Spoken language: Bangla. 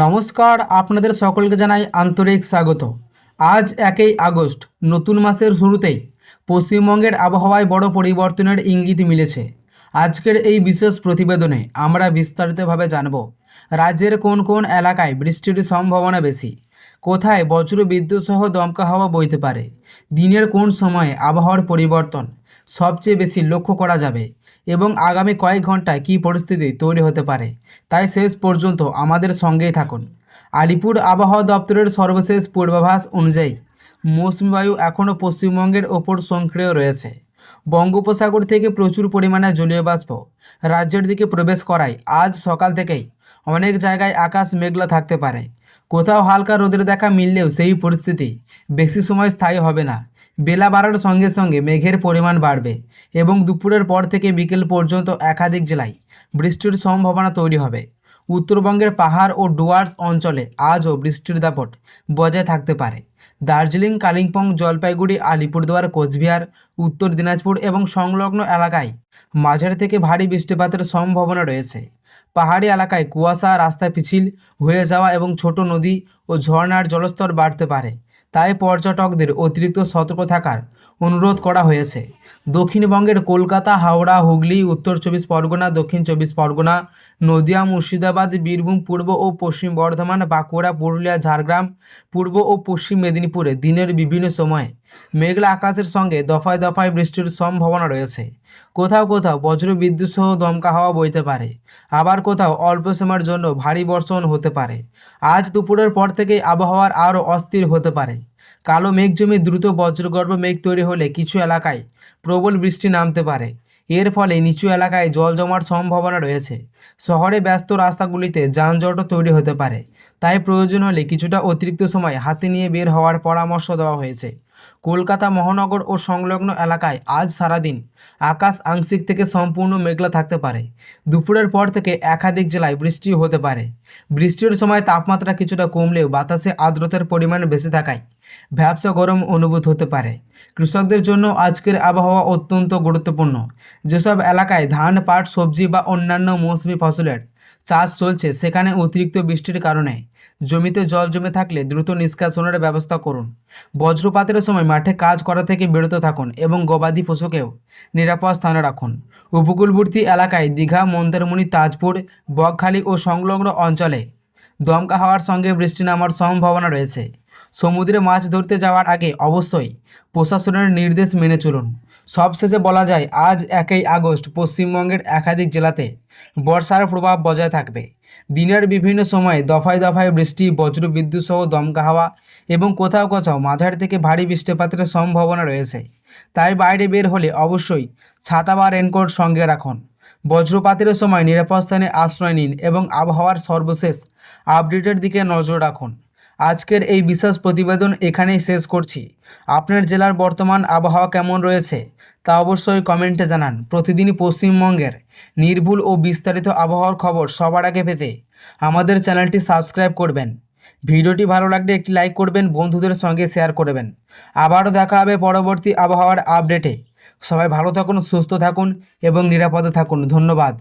নমস্কার, আপনাদের সকলকে জানাই আন্তরিক স্বাগত। আজ 1 আগস্ট, নতুন মাসের শুরুতেই পশ্চিমবঙ্গের আবহাওয়ায় বড় পরিবর্তনের ইঙ্গিত মিলেছে। আজকের এই বিশেষ প্রতিবেদনে আমরা বিস্তারিতভাবে জানব রাজ্যের কোন কোন এলাকায় বৃষ্টির সম্ভাবনা বেশি, কোথায় বজ্র বিদ্যুৎ সহ দমকা হাওয়া বইতে পারে, দিনের কোন সময়ে আবহাওয়ার পরিবর্তন সবচেয়ে বেশি লক্ষ্য করা যাবে এবং আগামী কয়েক ঘন্টায় কী পরিস্থিতি তৈরি হতে পারে। তাই শেষ পর্যন্ত আমাদের সঙ্গেই থাকুন। আলিপুর আবহাওয়া দপ্তরের সর্বশেষ পূর্বাভাস অনুযায়ী মৌসুমী বায়ু এখনও পশ্চিমবঙ্গের ওপর সক্রিয় রয়েছে। বঙ্গোপসাগর থেকে প্রচুর পরিমাণে জলীয় বাষ্প রাজ্যের দিকে প্রবেশ করায় আজ সকাল থেকেই অনেক জায়গায় আকাশ মেঘলা থাকতে পারে। কোথাও হালকা রোদের দেখা মিললেও সেই পরিস্থিতি বেশি সময় স্থায়ী হবে না। বেলা বাড়ার সঙ্গে সঙ্গে মেঘের পরিমাণ বাড়বে এবং দুপুরের পর থেকে বিকেল পর্যন্ত একাধিক জেলায় বৃষ্টির সম্ভাবনা তৈরি হবে। উত্তরবঙ্গের পাহাড় ও ডুয়ার্স অঞ্চলে আজও বৃষ্টির দাপট বজায় থাকতে পারে। দার্জিলিং, কালিম্পং, জলপাইগুড়ি, আলিপুরদুয়ার, কোচবিহার, উত্তর দিনাজপুর এবং সংলগ্ন এলাকায় মাঝারি থেকে ভারী বৃষ্টিপাতের সম্ভাবনা রয়েছে। পাহাড়ি এলাকায় কুয়াশা, রাস্তায় পিছিল হয়ে যাওয়া এবং ছোট নদী ও ঝর্ণার জলস্তর বাড়তে পারে। তাই পর্যটকদের অতিরিক্ত সতর্ক থাকার অনুরোধ করা হয়েছে। দক্ষিণবঙ্গের কলকাতা, হাওড়া, হুগলি, উত্তর 24 পরগনা, দক্ষিণ 24 পরগনা, নদিয়া, মুর্শিদাবাদ, বীরভূম, পূর্ব ও পশ্চিম বর্ধমান, বাঁকুড়া, পুরুলিয়া, ঝাড়গ্রাম, পূর্ব ও পশ্চিম মেদিনীপুরে দিনের বিভিন্ন সময়ে মেঘলা আকাশের সঙ্গে দফায় দফায় বৃষ্টির সম্ভাবনা রয়েছে। কোথাও কোথাও বজ্র বিদ্যুৎ সহ দমকা হাওয়া বইতে পারে, আবার কোথাও অল্প সময়ের জন্য ভারী বর্ষণ হতে পারে। আজ দুপুরের পর থেকেই আবহাওয়ার আরও অস্থির হতে পারে। কালো মেঘ জমে দ্রুত বজ্রগর্ভ মেঘ তৈরি হলে কিছু এলাকায় প্রবল বৃষ্টি নামতে পারে। এর ফলে নিচু এলাকায় জল জমার সম্ভাবনা রয়েছে। শহরে ব্যস্ত রাস্তাগুলিতে যানজটও তৈরি হতে পারে। তাই প্রয়োজন হলে কিছুটা অতিরিক্ত সময় হাতে নিয়ে বের হওয়ার পরামর্শ দেওয়া হয়েছে। কলকাতা মহানগর ও সংলগ্ন এলাকায় আজ সারাদিন আকাশ আংশিক থেকে সম্পূর্ণ মেঘলা থাকতে পারে। দুপুরের পর থেকে একাধিক জেলায় বৃষ্টি হতে পারে। বৃষ্টির সময় তাপমাত্রা কিছুটা কমলেও বাতাসে আর্দ্রতার পরিমাণ বেশি থাকায় ভ্যাপসা গরম অনুভূত হতে পারে। কৃষকদের জন্য আজকের আবহাওয়া অত্যন্ত গুরুত্বপূর্ণ। যেসব এলাকায় ধান, পাট, সবজি বা অন্যান্য মৌসুমি ফসলের চাষ চলছে সেখানে অতিরিক্ত বৃষ্টির কারণে জমিতে জল জমে থাকলে দ্রুত নিষ্কাশনের ব্যবস্থা করুন। বজ্রপাতের সময় মাঠে কাজ করা থেকে বিরত থাকুন এবং গবাদি পশুকেও নিরাপদ স্থানে রাখুন। উপকূলবর্তী এলাকায় দীঘা, মন্দারমণি, তাজপুর, বকখালি ও সংলগ্ন অঞ্চলে দমকা হাওয়ার সঙ্গে বৃষ্টি নামার সম্ভাবনা রয়েছে। সমুদ্রে মাছ ধরতে যাওয়ার আগে অবশ্যই প্রশাসনের নির্দেশ মেনে চলুন। সবশেষে বলা যায়, আজ 1 আগস্ট পশ্চিমবঙ্গের একাধিক জেলাতে বর্ষার প্রভাব বজায় থাকবে। দিনের বিভিন্ন সময়ে দফায় দফায় বৃষ্টি, বজ্র বিদ্যুৎ সহ দমকা হাওয়া এবং কোথাও কোথাও মাঝারি থেকে ভারী বৃষ্টিপাতের সম্ভাবনা রয়েছে। তাই বাইরে বের হলে অবশ্যই ছাতা বা রেনকোট সঙ্গে রাখুন। বজ্রপাতের সময় নিরাপদ স্থানে আশ্রয় নিন এবং আবহাওয়ার সর্বশেষ আপডেটের দিকে নজর রাখুন। আজকের এই বিশেষ প্রতিবেদন এখানেই শেষ করছি। আপনার জেলার বর্তমান আবহাওয়া কেমন রয়েছে তা অবশ্যই কমেন্টে জানান। প্রতিদিনই পশ্চিমবঙ্গের নির্ভুল ও বিস্তারিত আবহাওয়ার খবর সবার আগে পেতে আমাদের চ্যানেলটি সাবস্ক্রাইব করবেন। ভিডিওটি ভালো লাগলে একটি লাইক করবেন, বন্ধুদের সঙ্গে শেয়ার করবেন। আবারও দেখা হবে পরবর্তী আবহাওয়ার আপডেটে। সবাই ভালো থাকুন, সুস্থ থাকুন এবং নিরাপদে থাকুন। ধন্যবাদ।